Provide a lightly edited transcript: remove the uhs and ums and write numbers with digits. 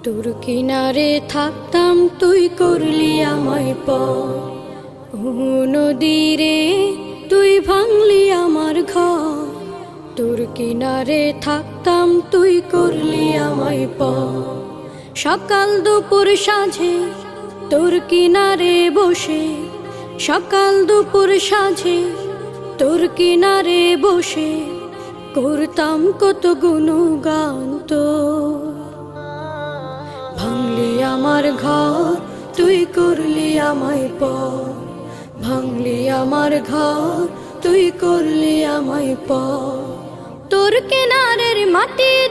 তোর কিনারে থাকতাম তুই করলি আমায় পর, নদীরে তুই ভাঙলি আমার ঘর। তোর কিনারে থাকতাম তুই করলি আমায় পর, সকাল দুপুর সাঁঝে তোর কিনারে বসে, সকাল দুপুর সাঁঝে তোর কিনারে বসে করতাম কত গুণগান তোর। ভাঙলি আমার ঘর তুই করলি আমায় পর, ভাঙলি আমার ঘর তুই করলি আমায় পর। তোর কিনারের মাটি